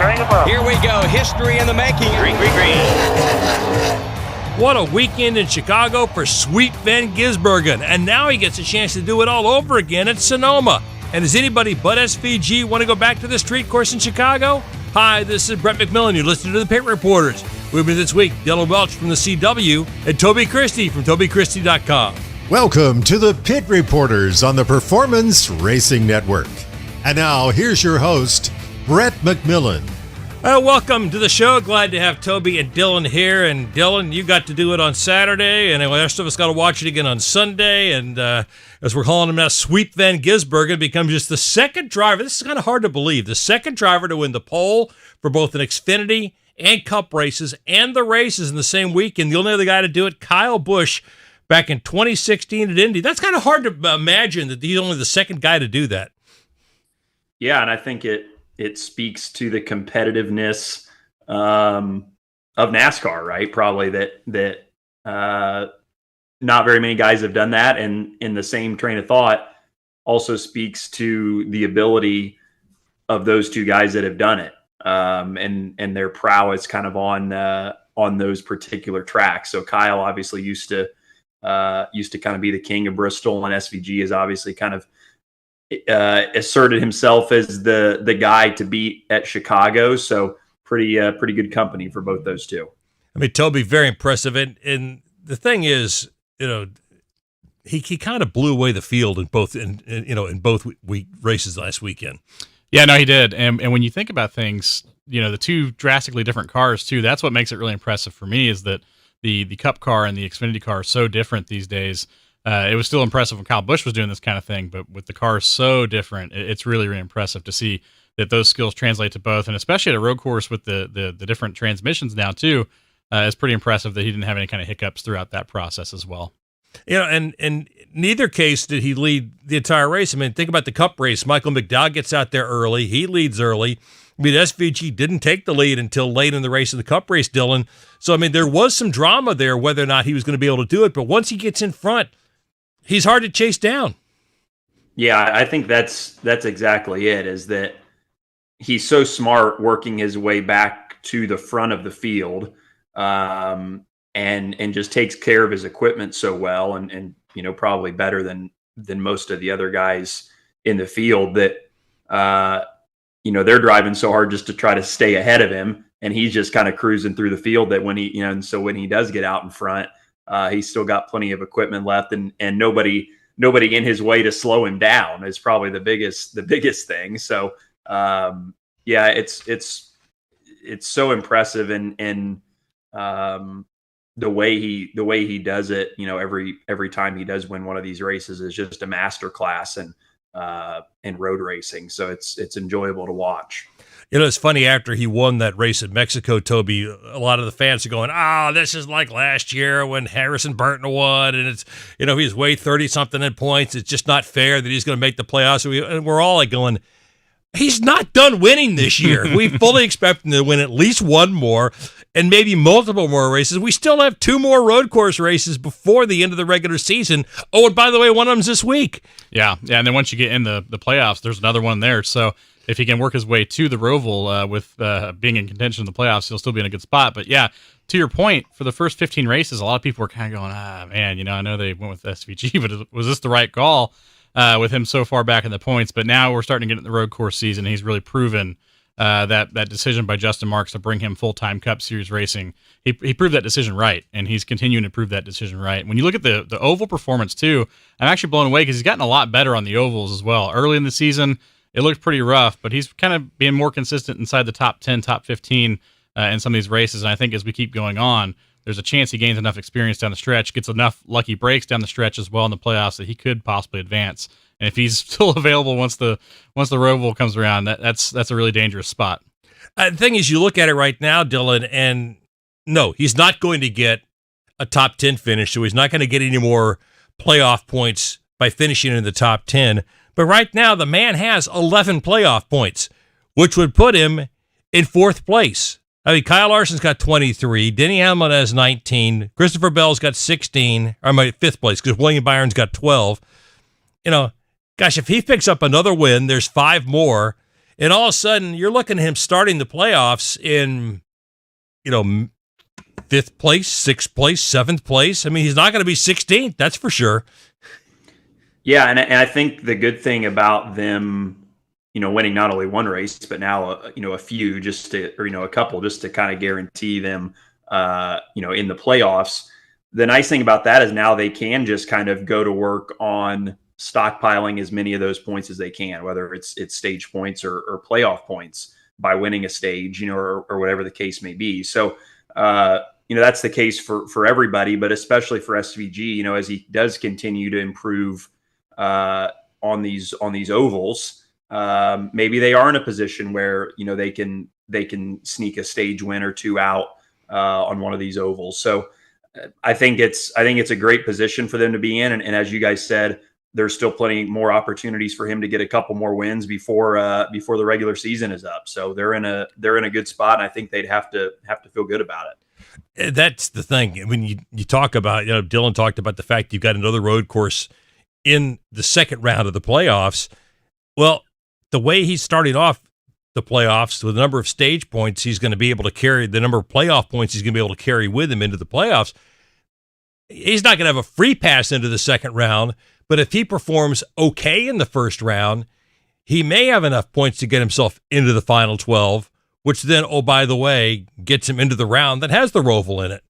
Green above. Here we go. History in the making. Green, green, green. What a weekend in Chicago for Sweet Van Gisbergen. And now he gets a chance to do it all over again at Sonoma. And does anybody but SVG want to go back to the street course in Chicago? Hi, this is Brett McMillan. You're listening to the Pit Reporters. With me this week, Dylan Welch from the CW and Toby Christie from TobyChristie.com. Welcome to the Pit Reporters on the Performance Racing Network. And now, here's your host, Brett McMillan. Welcome to the show. Glad to have Toby and Dylan here. And Dylan, you got to do it on Saturday, and the rest of us got to watch it again on Sunday. And as we're calling him now, Sweet Van Gisbergen becomes just the second driver. This is kind of hard to believe. The second driver to win the pole for both an Xfinity and Cup races and the races in the same weekend. The only other guy to do it, Kyle Busch, back in 2016 at Indy. That's kind of hard to imagine that he's only the second guy to do that. Yeah, and I think it speaks to the competitiveness of NASCAR, right? Probably that not very many guys have done that, and in the same train of thought, also speaks to the ability of those two guys that have done it, and their prowess kind of on those particular tracks. So Kyle obviously used to kind of be the king of Bristol, and SVG has obviously kind of asserted himself as the guy to beat at Chicago. So pretty good company for both those two. I mean, Toby, very impressive. And the thing is, he kind of blew away the field in both races last weekend. Yeah, no, he did. And when you think about things, the two drastically different cars too, that's what makes it really impressive for me, is that the Cup car and the Xfinity car are so different these days. It was still impressive when Kyle Busch was doing this kind of thing, but with the cars so different, it's really, really impressive to see that those skills translate to both, and especially at a road course with the different transmissions now too. It's pretty impressive that he didn't have any kind of hiccups throughout that process as well. And neither case did he lead the entire race. I mean, think about the Cup race. Michael McDowell gets out there early. He leads early. I mean, SVG didn't take the lead until late in the race of the Cup race, Dylan. So, I mean, there was some drama there whether or not he was going to be able to do it, but once he gets in front, he's hard to chase down. Yeah, I think that's exactly it, is that he's so smart working his way back to the front of the field, and just takes care of his equipment so well, and probably better than most of the other guys in the field, that they're driving so hard just to try to stay ahead of him, and he's just kind of cruising through the field, that when and so when he does get out in front, he's still got plenty of equipment left, and nobody in his way to slow him down is probably the biggest thing. So yeah, it's so impressive, and the way he does it, every time he does win one of these races is just a masterclass in road racing. So it's enjoyable to watch. It's funny, after he won that race in Mexico, Toby, a lot of the fans are going, this is like last year when Harrison Burton won, and it's, he's way 30-something in points. It's just not fair that he's going to make the playoffs. And we're all like going, he's not done winning this year. We fully expect him to win at least one more and maybe multiple more races. We still have 2 more road course races before the end of the regular season. Oh, and by the way, one of them's this week. Yeah, and then once you get in the playoffs, there's another one there. So if he can work his way to the Roval with being in contention in the playoffs, he'll still be in a good spot. But yeah, to your point, for the first 15 races, a lot of people were kind of going, man, I know they went with SVG, but was this the right call with him so far back in the points? But now we're starting to get in the road course season. He's really proven that decision by Justin Marks to bring him full-time Cup Series racing. He proved that decision right, and he's continuing to prove that decision right. When you look at the oval performance too, I'm actually blown away because he's gotten a lot better on the ovals as well. Early in the season, it looked pretty rough, but he's kind of being more consistent inside the top 10, top 15 in some of these races. And I think as we keep going on, there's a chance he gains enough experience down the stretch, gets enough lucky breaks down the stretch as well in the playoffs that he could possibly advance. And if he's still available once the Roval comes around, that's a really dangerous spot. The thing is, you look at it right now, Dylan, and no, he's not going to get a top 10 finish, so he's not going to get any more playoff points by finishing in the top 10. But right now, the man has 11 playoff points, which would put him in 4th place. I mean, Kyle Larson's got 23. Denny Hamlin has 19. Christopher Bell's got 16. Or my 5th place, because William Byron's got 12. Gosh, if he picks up another win, there's 5 more. And all of a sudden, you're looking at him starting the playoffs in, 5th place, 6th place, 7th place. I mean, he's not going to be 16th, that's for sure. Yeah, and I think the good thing about them, winning not only one race, but now, a few a couple just to kind of guarantee them, in the playoffs. The nice thing about that is now they can just kind of go to work on stockpiling as many of those points as they can, whether it's stage points or playoff points by winning a stage, or whatever the case may be. So, that's the case for everybody, but especially for SVG, as he does continue to improve on these ovals, maybe they are in a position where, they can sneak a stage win or two out on one of these ovals. So I think it's a great position for them to be in. And as you guys said, there's still plenty more opportunities for him to get a couple more wins before the regular season is up. So they're in a good spot, and I think they'd have to feel good about it. That's the thing. When you talk about, Dylan talked about the fact you've got another road course in the second round of the playoffs. Well, the way he's starting off the playoffs with the number of stage points he's going to be able to carry, the number of playoff points he's going to be able to carry with him into the playoffs, he's not going to have a free pass into the second round. But if he performs okay in the first round, he may have enough points to get himself into the final 12, which then, oh, by the way, gets him into the round that has the Roval in it.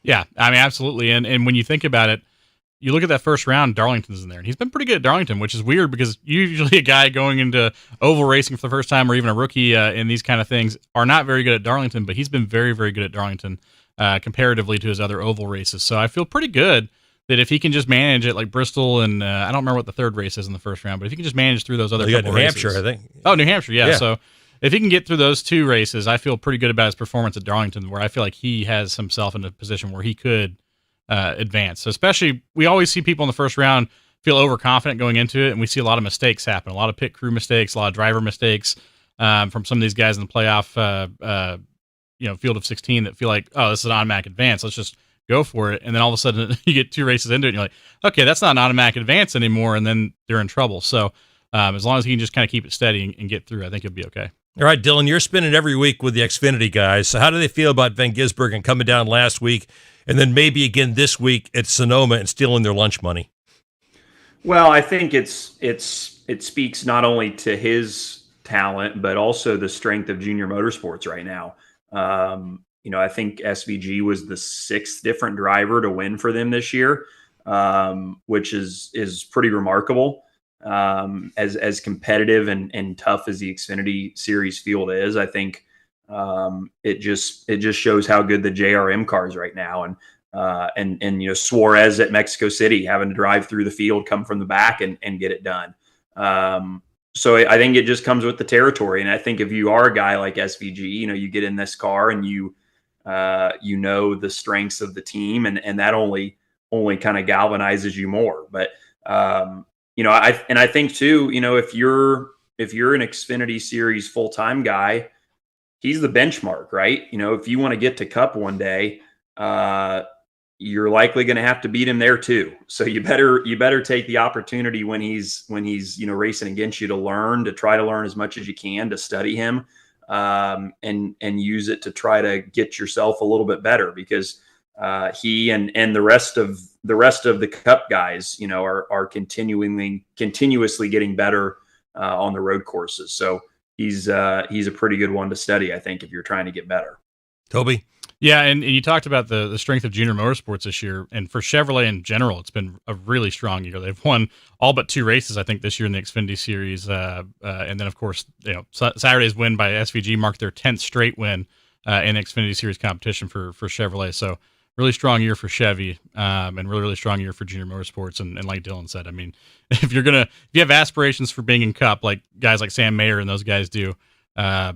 Yeah, I mean, absolutely. And when you think about it, you look at that first round, Darlington's in there, and he's been pretty good at Darlington, which is weird because usually a guy going into oval racing for the first time or even a rookie in these kind of things are not very good at Darlington, but he's been very, very good at Darlington comparatively to his other oval races. So I feel pretty good that if he can just manage it like Bristol and I don't remember what the third race is in the first round, but if he can just manage through those other couple New races. Hampshire, I think. Oh, New Hampshire, yeah. So if he can get through those two races, I feel pretty good about his performance at Darlington, where I feel like he has himself in a position where he could advance. So especially, we always see people in the first round feel overconfident going into it, and we see a lot of mistakes happen, a lot of pit crew mistakes, a lot of driver mistakes from some of these guys in the playoff, field of 16 that feel like, oh, this is an automatic advance. Let's just go for it. And then all of a sudden you get two races into it and you're like, okay, that's not an automatic advance anymore. And then they're in trouble. So as long as he can just kind of keep it steady and get through, I think he'll be okay. All right, Dylan, you're spinning every week with the Xfinity guys. So how do they feel about Van Gisbergen coming down last week and then maybe again this week at Sonoma and stealing their lunch money? Well, I think it speaks not only to his talent, but also the strength of junior motorsports right now. I think SVG was the 6th different driver to win for them this year, which is pretty remarkable. As competitive and tough as the Xfinity Series field is, I think it just shows how good the JRM car is right now. And Suarez at Mexico City having to drive through the field, come from the back and get it done. So I think it just comes with the territory. And I think if you are a guy like SVG, you get in this car and you the strengths of the team and that only kind of galvanizes you more. But I think too, if you're an Xfinity Series full-time guy, he's the benchmark, right? If you want to get to Cup one day, you're likely going to have to beat him there too. So you better take the opportunity when he's racing against you to try to learn as much as you can, to study him, and use it to try to get yourself a little bit better, because he and the rest of the Cup guys, are continuously getting better on the road courses. So he's a pretty good one to study, I think, if you're trying to get better. Toby? Yeah, and you talked about the strength of junior motorsports this year, and for Chevrolet in general, it's been a really strong year. They've won all but 2 races, I think, this year in the Xfinity Series, and then of course, Saturday's win by SVG marked their 10th straight win in the Xfinity Series competition for Chevrolet. So really strong year for Chevy, and really strong year for junior motorsports. And like Dylan said, I mean, if you have aspirations for being in Cup, like guys like Sam Mayer and those guys do,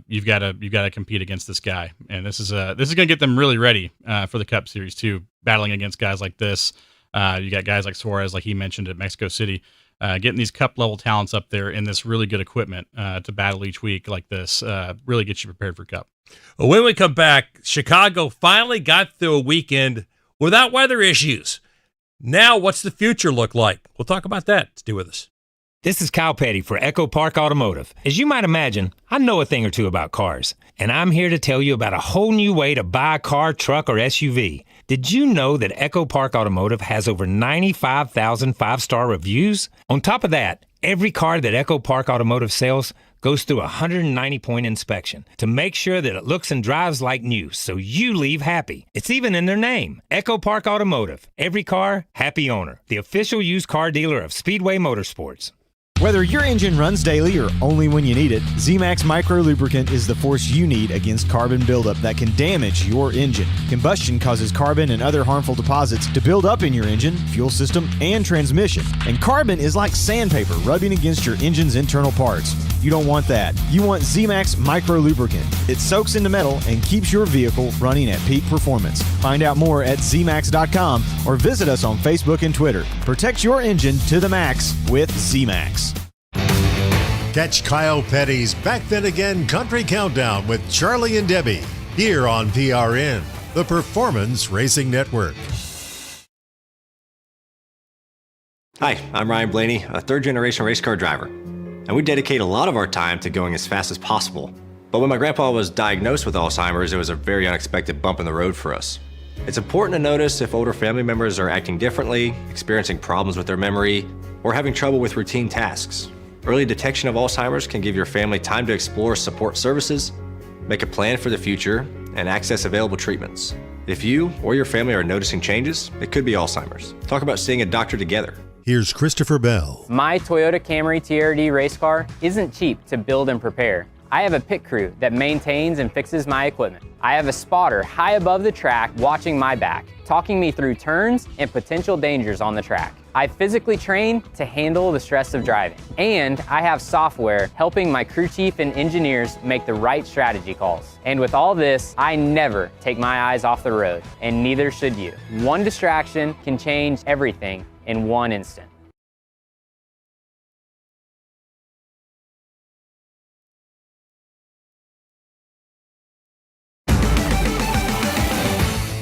you've got to compete against this guy, and this is going to get them really ready for the Cup Series too. Battling against guys like this, you got guys like Suarez, like he mentioned at Mexico City, getting these Cup level talents up there in this really good equipment to battle each week like this really gets you prepared for Cup. Well, when we come back, Chicago finally got through a weekend without weather issues. Now, what's the future look like? We'll talk about that. Stay with us. This is Kyle Petty for Echo Park Automotive. As you might imagine, I know a thing or two about cars, and I'm here to tell you about a whole new way to buy a car, truck, or SUV. Did you know that Echo Park Automotive has over 95,000 five-star reviews? On top of that, every car that Echo Park Automotive sells goes through a 190-point inspection to make sure that it looks and drives like new, so you leave happy. It's even in their name, Echo Park Automotive. Every car, happy owner. The official used car dealer of Speedway Motorsports. Whether your engine runs daily or only when you need it, Z-Max Micro Lubricant is the force you need against carbon buildup that can damage your engine. Combustion causes carbon and other harmful deposits to build up in your engine, fuel system, and transmission. And carbon is like sandpaper rubbing against your engine's internal parts. You don't want that. You want Z-Max Micro Lubricant. It soaks into metal and keeps your vehicle running at peak performance. Find out more at zmax.com or visit us on Facebook and Twitter. Protect your engine to the max with Z-Max. Catch Kyle Petty's Back Then Again Country Countdown with Charlie and Debbie here on PRN, the Performance Racing Network. Hi, I'm Ryan Blaney, a third-generation race car driver, and we dedicate a lot of our time to going as fast as possible. But when my grandpa was diagnosed with Alzheimer's, it was a very unexpected bump in the road for us. It's important to notice if older family members are acting differently, experiencing problems with their memory, or having trouble with routine tasks. Early detection of Alzheimer's can give your family time to explore support services, make a plan for the future, and access available treatments. If you or your family are noticing changes, it could be Alzheimer's. Talk about seeing a doctor together. Here's Christopher Bell. My Toyota Camry TRD race car isn't cheap to build and prepare. I have a pit crew that maintains and fixes my equipment. I have a spotter high above the track watching my back, talking me through turns and potential dangers on the track. I physically train to handle the stress of driving. And I have software helping my crew chief and engineers make the right strategy calls. And with all this, I never take my eyes off the road, and neither should you. One distraction can change everything in one instant.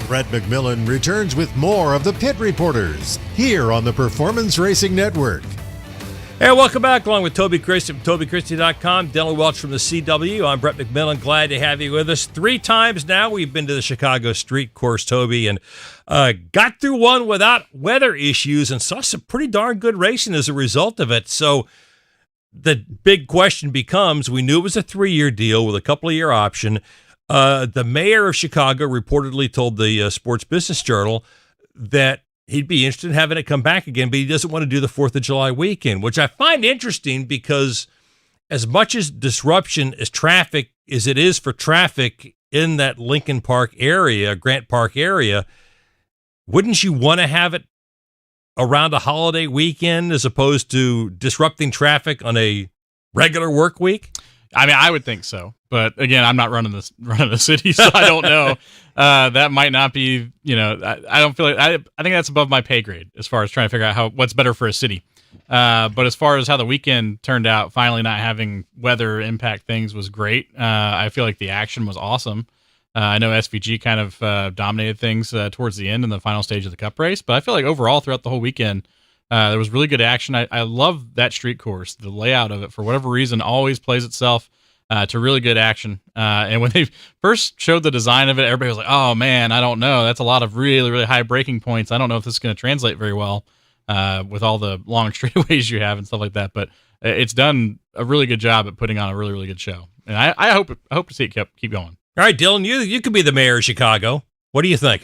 Brett McMillan returns with more of the Pit Reporters here on the Performance Racing Network. Hey, welcome back along with Toby Christie from TobyChristie.com, Dylan Welch from the CW. I'm Brett McMillan. Glad to have you with us. 3 times now we've been to the Chicago Street Course, Toby, and got through one without weather issues and saw some pretty darn good racing as a result of it. So the big question becomes, we knew it was a 3-year deal with a couple-of-year option. The mayor of Chicago reportedly told the Sports Business Journal that he'd be interested in having it come back again, but he doesn't want to do the 4th of July weekend, which I find interesting because as much as disruption as traffic as it is for traffic in that Lincoln Park area, Grant Park area, wouldn't you want to have it around a holiday weekend as opposed to disrupting traffic on a regular work week? I mean, I would think so, but again, I'm not running the city, so I don't know. That might not be, I don't feel like I think that's above my pay grade as far as trying to figure out what's better for a city. But as far as how the weekend turned out, finally not having weather impact things was great. I feel like the action was awesome. I know SVG kind of dominated things towards the end in the final stage of the Cup race, but I feel like overall throughout the whole weekend, there was really good action. I love that street course. The layout of it, for whatever reason, always plays itself to really good action. And when they first showed the design of it, everybody was like, oh, man, I don't know. That's a lot of really, really high braking points. I don't know if this is going to translate very well with all the long straightaways you have and stuff like that. But it's done a really good job at putting on a really, really good show. And I hope to see it keep going. All right, Dylan, you could be the mayor of Chicago. What do you think?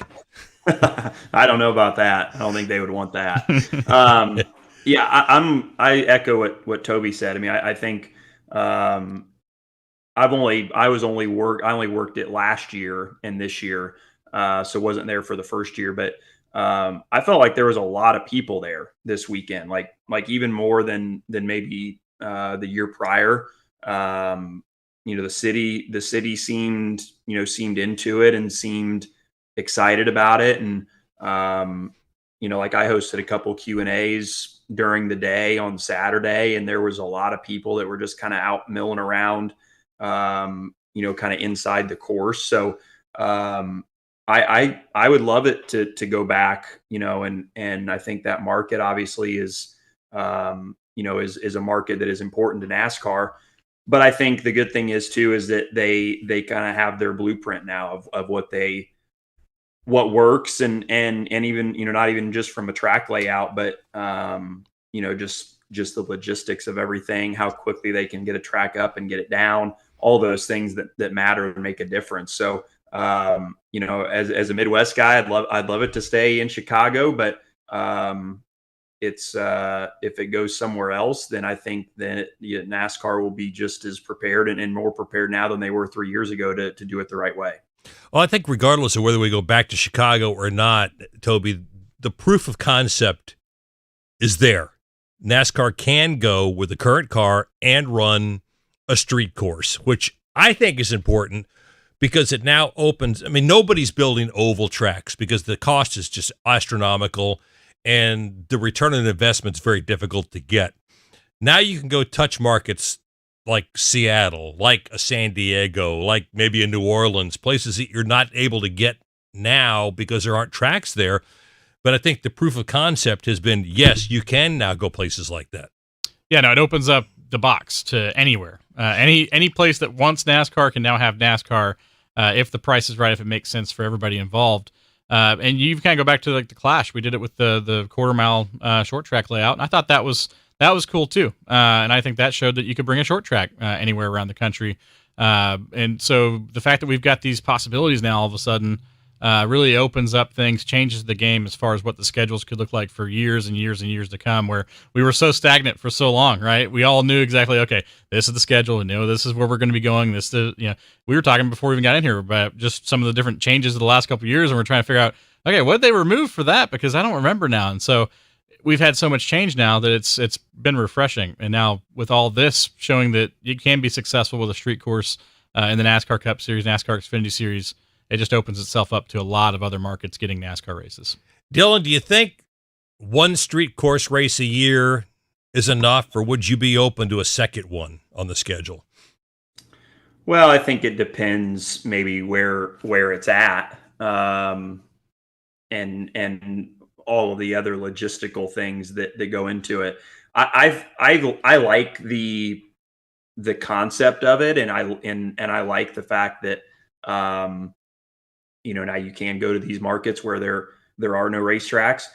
I don't know about that. I don't think they would want that. I echo what Toby said. I mean, I think I only worked it last year and this year, so wasn't there for the first year. But I felt like there was a lot of people there this weekend, like even more than maybe the year prior. The city seemed into it and seemed excited about it. And, like I hosted a couple Q&As during the day on Saturday, and there was a lot of people that were just kind of out milling around, kind of inside the course. So, I would love it to go back, and I think that market obviously is, is a market that is important to NASCAR. But I think the good thing is too is that they kind of have their blueprint now of what works and even not even just from a track layout, but just the logistics of everything, how quickly they can get a track up and get it down, all those things that matter and make a difference. So as a Midwest guy, I'd love it to stay in Chicago, but it's if it goes somewhere else, then I think that NASCAR will be just as prepared and more prepared now than they were 3 years ago to do it the right way. Well, I think regardless of whether we go back to Chicago or not, Toby, the proof of concept is there. NASCAR can go with the current car and run a street course, which I think is important because it now opens. I mean, nobody's building oval tracks because the cost is just astronomical and the return on investment is very difficult to get. Now you can go touch markets like Seattle, like a San Diego, like maybe a New Orleans, places that you're not able to get now because there aren't tracks there. But I think the proof of concept has been, yes, you can now go places like that. Yeah, no, it opens up the box to anywhere. Any place that wants NASCAR can now have NASCAR if the price is right, if it makes sense for everybody involved. And you kind of go back to like the Clash. We did it with the quarter mile short track layout, and I thought that was cool too. And I think that showed that you could bring a short track anywhere around the country. And so the fact that we've got these possibilities now all of a sudden really opens up things, changes the game as far as what the schedules could look like for years and years and years to come, where we were so stagnant for so long, right? We all knew exactly, okay, this is the schedule, and this is where we're going to be going. We were talking before we even got in here about just some of the different changes of the last couple of years, and we're trying to figure out, okay, what did they remove for that? Because I don't remember now. And so we've had so much change now that it's been refreshing. And now with all this showing that you can be successful with a street course in the NASCAR Cup Series, NASCAR Xfinity Series, it just opens itself up to a lot of other markets getting NASCAR races. Dylan, do you think one street course race a year is enough, or would you be open to a second one on the schedule? Well, I think it depends maybe where it's at, and all of the other logistical things that go into it. I like the concept of it, and I like the fact that now you can go to these markets where there are no racetracks.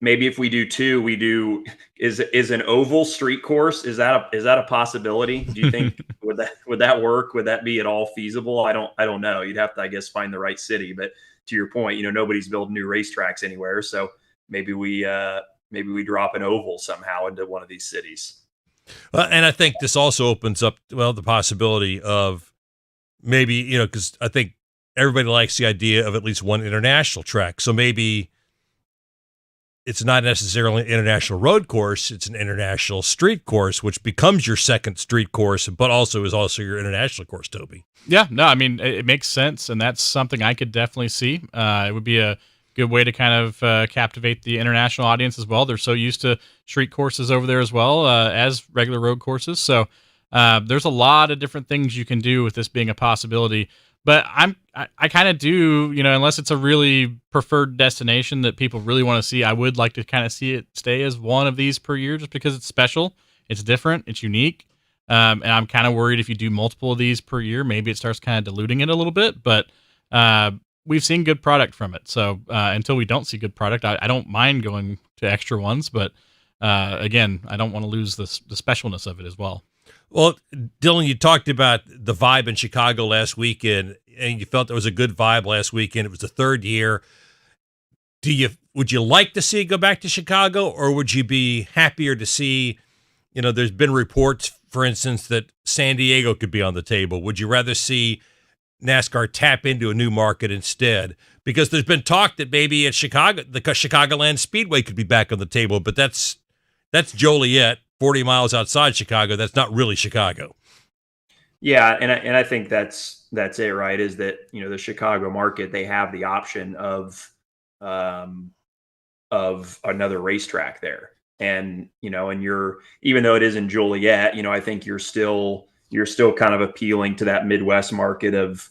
Maybe if we do two, is an oval street course, is that a possibility? Do you think would that work? Would that be at all feasible? I don't know. You'd have to, I guess, find the right city. But to your point, nobody's building new racetracks anywhere, so maybe we drop an oval somehow into one of these cities. Well, and I think this also opens up the possibility of maybe because I think everybody likes the idea of at least one international track. So maybe it's not necessarily an international road course. It's an international street course, which becomes your second street course, but also is also your international course, Toby. Yeah, no, I mean, it makes sense. And that's something I could definitely see. It would be a good way to kind of captivate the international audience as well. They're so used to street courses over there as well as regular road courses. So there's a lot of different things you can do with this being a possibility. But I kind of do, unless it's a really preferred destination that people really want to see, I would like to kind of see it stay as one of these per year just because it's special, it's different, it's unique. And I'm kind of worried if you do multiple of these per year, maybe it starts kind of diluting it a little bit. But we've seen good product from it. So until we don't see good product, I don't mind going to extra ones. But again, I don't want to lose the specialness of it as well. Well, Dylan, you talked about the vibe in Chicago last weekend, and you felt there was a good vibe last weekend. It was the third year. Would you like to see it go back to Chicago, or would you be happier to see, there's been reports, for instance, that San Diego could be on the table. Would you rather see NASCAR tap into a new market instead? Because there's been talk that maybe at Chicago, the Chicagoland Speedway could be back on the table, but that's Joliet. 40 miles outside Chicago. That's not really Chicago. Yeah, and I think that's it, right? Is that the Chicago market, they have the option of another racetrack there, and and you're, even though it is in Joliet, I think you're still kind of appealing to that Midwest market of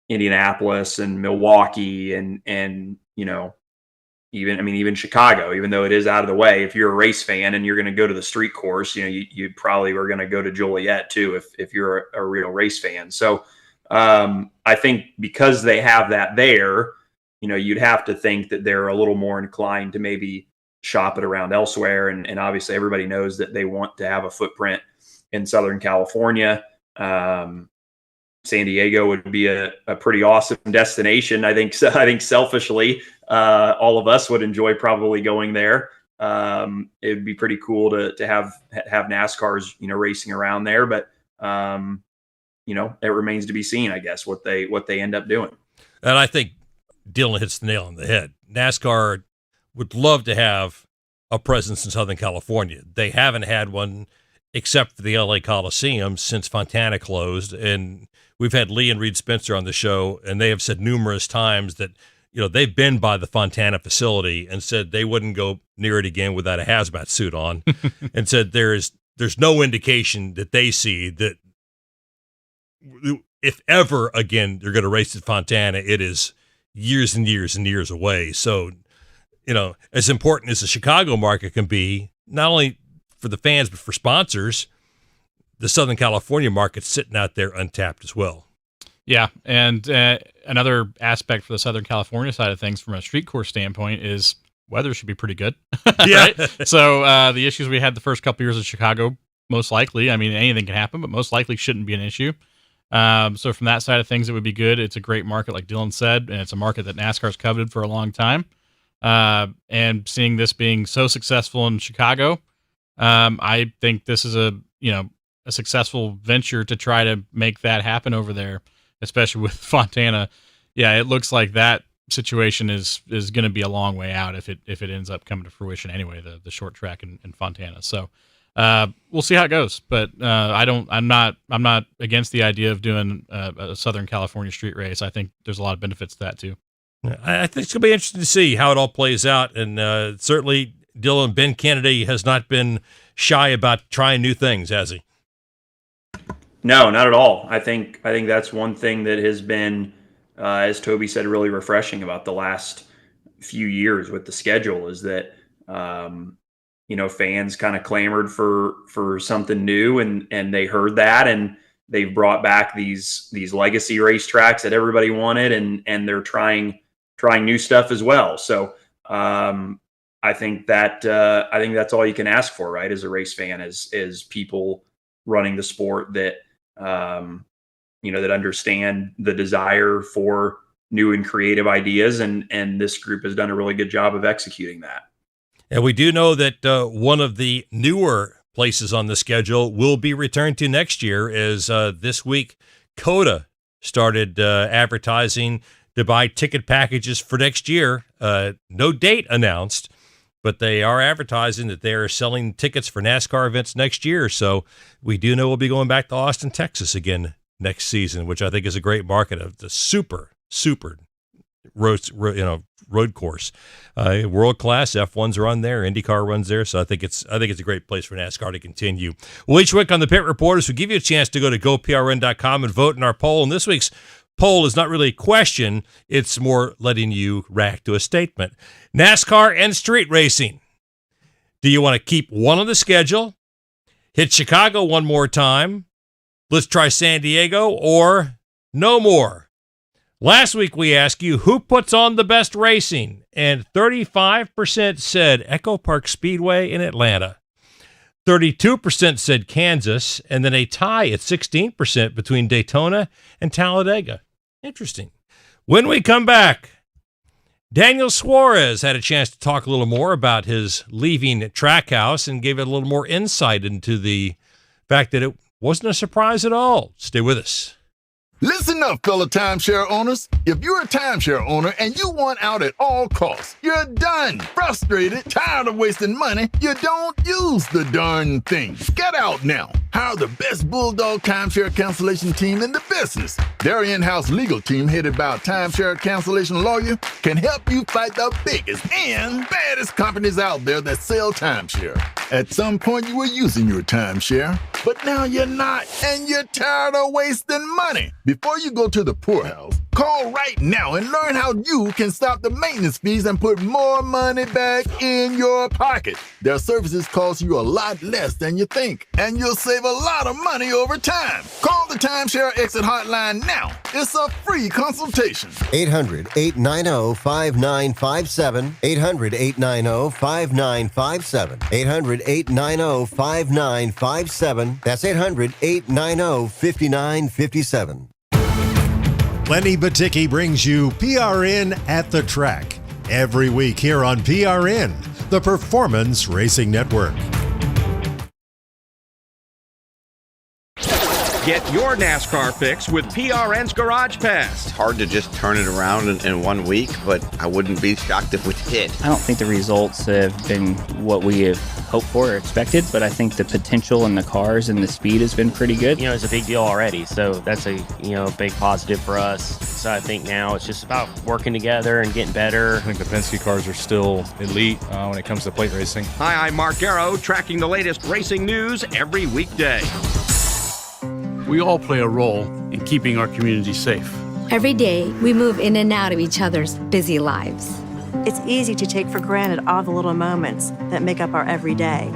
Indianapolis and Milwaukee and even Chicago, even though it is out of the way, if you're a race fan and you're going to go to the street course, you probably are going to go to Joliet too, if you're a real race fan. So I think because they have that there, you'd have to think that they're a little more inclined to maybe shop it around elsewhere. And obviously everybody knows that they want to have a footprint in Southern California. San Diego would be a pretty awesome destination. I think selfishly, all of us would enjoy probably going there. It would be pretty cool to have NASCARs, racing around there, but it remains to be seen, I guess, what they end up doing. And I think Dylan hits the nail on the head. NASCAR would love to have a presence in Southern California. They haven't had one except for the LA Coliseum since Fontana closed. And we've had Lee and Reed Spencer on the show, and they have said numerous times that, they've been by the Fontana facility and said they wouldn't go near it again without a hazmat suit on, and said there's no indication that they see that if ever again they're going to race at Fontana, it is years and years and years away. So, as important as the Chicago market can be, not only for the fans, but for sponsors, the Southern California market's sitting out there untapped as well. Yeah, and another aspect for the Southern California side of things from a street course standpoint is weather should be pretty good. Yeah. Right? So the issues we had the first couple years of Chicago, most likely, anything can happen, but most likely shouldn't be an issue. So from that side of things, it would be good. It's a great market, like Dylan said, and it's a market that NASCAR's coveted for a long time. And seeing this being so successful in Chicago, I think this is a successful venture to try to make that happen over there, especially with Fontana. Yeah, it looks like that situation is going to be a long way out if it ends up coming to fruition anyway, the short track in Fontana. So we'll see how it goes, but I'm not against the idea of doing a Southern California street race. I think there's a lot of benefits to that too. I think it's going to be interesting to see how it all plays out, and certainly Dylan Ben Kennedy has not been shy about trying new things, has he? No, not at all. I think that's one thing that has been, as Toby said, really refreshing about the last few years with the schedule is that fans kind of clamored for something new, and they heard that, and they've brought back these legacy racetracks that everybody wanted, and they're trying new stuff as well. So I think that's all you can ask for, right? As a race fan, is people running the sport that that understand the desire for new and creative ideas, and this group has done a really good job of executing that. And we do know that one of the newer places on the schedule will be returned to next year, as this week COTA started advertising to buy ticket packages for next year. No date announced, but they are advertising that they are selling tickets for NASCAR events next year. So we do know we'll be going back to Austin, Texas again next season, which I think is a great market of the super road course. World class F1s are on there, IndyCar runs there, so I think it's a great place for NASCAR to continue. Well, each week on the Pit Reporters, we give you a chance to go to GoPRN.com and vote in our poll. And this week's poll is not really a question; it's more letting you react to a statement. NASCAR and street racing. Do you want to keep one on the schedule? Hit Chicago one more time. Let's try San Diego, or no more. Last week we asked you who puts on the best racing, and 35% said Echo Park Speedway in Atlanta. 32% said Kansas, and then a tie at 16% between Daytona and Talladega. Interesting. When we come back, Daniel Suarez had a chance to talk a little more about his leaving Trackhouse and gave it a little more insight into the fact that it wasn't a surprise at all. Stay with us. Listen up, fellow timeshare owners. If you're a timeshare owner and you want out at all costs, you're done, frustrated, tired of wasting money, you don't use the darn thing. Get out now. Hire the best Bulldog timeshare cancellation team in the business. Their in-house legal team, headed by a timeshare cancellation lawyer, can help you fight the biggest and baddest companies out there that sell timeshare. At some point, you were using your timeshare, but now you're not, and you're tired of wasting money. Before you go to the poorhouse, Call right now and learn how you can stop the maintenance fees and put more money back in your pocket. Their services cost you a lot less than you think, and you'll save a lot of money over time. Call the Timeshare Exit Hotline now. It's a free consultation. 800-890-5957. 800-890-5957. 800-890-5957. That's 800-890-5957. Lenny Baticki brings you PRN at the Track every week here on PRN, the Performance Racing Network. Get your NASCAR fix with PRN's Garage Pass. It's hard to just turn it around in 1 week, but I wouldn't be shocked if we did. I don't think the results have been what we have hoped for or expected, but I think the potential in the cars and the speed has been pretty good. You know, it's a big deal already, so that's a big positive for us. So I think now it's just about working together and getting better. I think the Penske cars are still elite when it comes to plate racing. Hi, I'm Mark Garrow, tracking the latest racing news every weekday. We all play a role in keeping our community safe. Every day, we move in and out of each other's busy lives. It's easy to take for granted all the little moments that make up our everyday.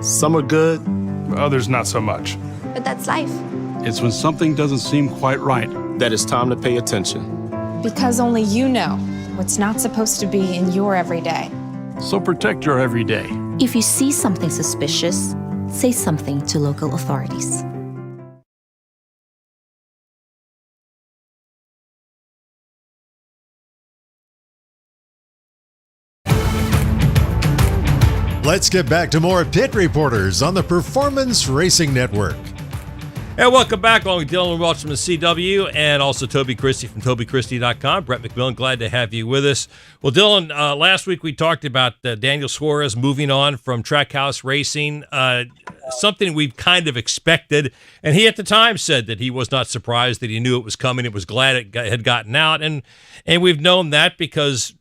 Some are good, others not so much. But that's life. It's when something doesn't seem quite right that it's time to pay attention. Because only you know what's not supposed to be in your everyday. So protect your everyday. If you see something suspicious, say something to local authorities. Let's get back to more Pit Reporters on the Performance Racing Network. And welcome back, along with Dylan Welch from the CW and also Toby Christie from TobyChristie.com. Brett McMillan, glad to have you with us. Well, Dylan, last week we talked about Daniel Suarez moving on from Trackhouse Racing, something we've kind of expected. And he at the time said that he was not surprised, that he knew it was coming. It was glad it had gotten out. And we've known that because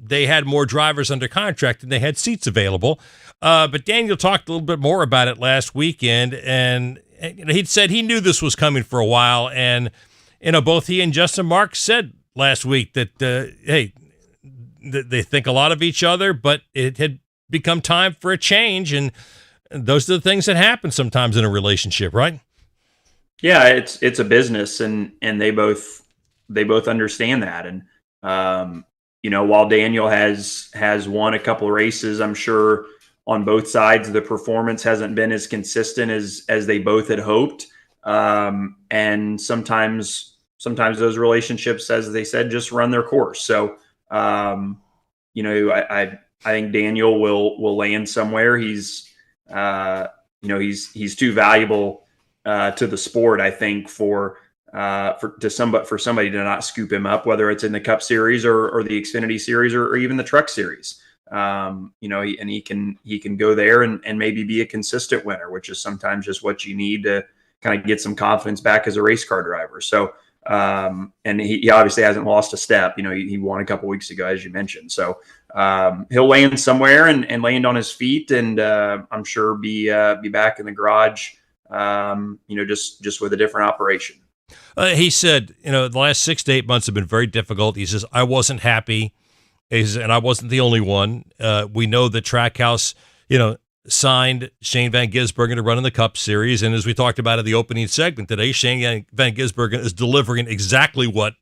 they had more drivers under contract and they had seats available. But Daniel talked a little bit more about it last weekend, and he said he knew this was coming for a while. And, both he and Justin Marks said last week that, hey, they think a lot of each other, but it had become time for a change. And those are the things that happen sometimes in a relationship, right? Yeah, it's a business, and they both understand that. And, while Daniel has won a couple of races, I'm sure on both sides the performance hasn't been as consistent as they both had hoped. And sometimes those relationships, as they said, just run their course. So, I think Daniel will land somewhere. He's too valuable to the sport, I think, for somebody to not scoop him up, whether it's in the Cup Series or the Xfinity Series or even the Truck Series. He can go there and maybe be a consistent winner, which is sometimes just what you need to kind of get some confidence back as a race car driver. So, and he obviously hasn't lost a step. He won a couple weeks ago, as you mentioned. So he'll land somewhere and land on his feet, and I'm sure be back in the garage. Just with a different operation. He said, the last 6 to 8 months have been very difficult. He says, I wasn't happy. He says, and I wasn't the only one. We know that Trackhouse, signed Shane Van Gisbergen to run in the Cup Series. And as we talked about in the opening segment today, Shane Van Gisbergen is delivering exactly what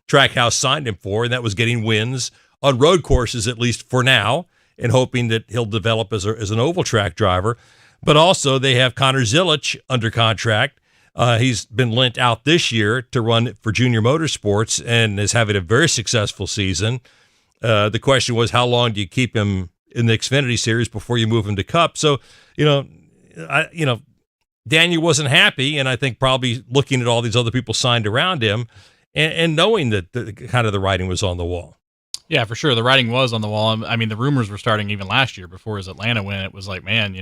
Trackhouse signed him for, and that was getting wins on road courses, at least for now, and hoping that he'll develop as an oval track driver. But also they have Connor Zilic under contract. He's been lent out this year to run for Junior Motorsports and is having a very successful season. The question was, how long do you keep him in the Xfinity Series before you move him to Cup? So, Daniel wasn't happy, and I think probably looking at all these other people signed around him and knowing that the writing was on the wall. Yeah, for sure. The writing was on the wall. I mean, the rumors were starting even last year before his Atlanta win. It was like, man,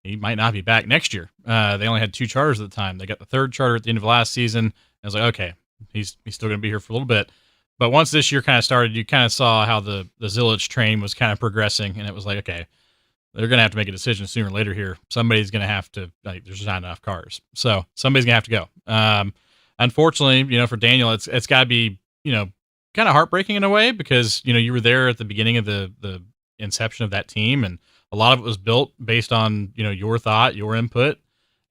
he might not be back next year. They only had 2 charters at the time. They got the 3rd charter at the end of last season. I was like, okay, he's still going to be here for a little bit. But once this year kind of started, you kind of saw how the Zilic train was kind of progressing, and it was like, okay, they're going to have to make a decision sooner or later here. Somebody's going to have to, there's just not enough cars. So somebody's going to have to go. Unfortunately, for Daniel, it's got to be kind of heartbreaking in a way because, you were there at the beginning of the inception of that team, and a lot of it was built based on, your thought, your input,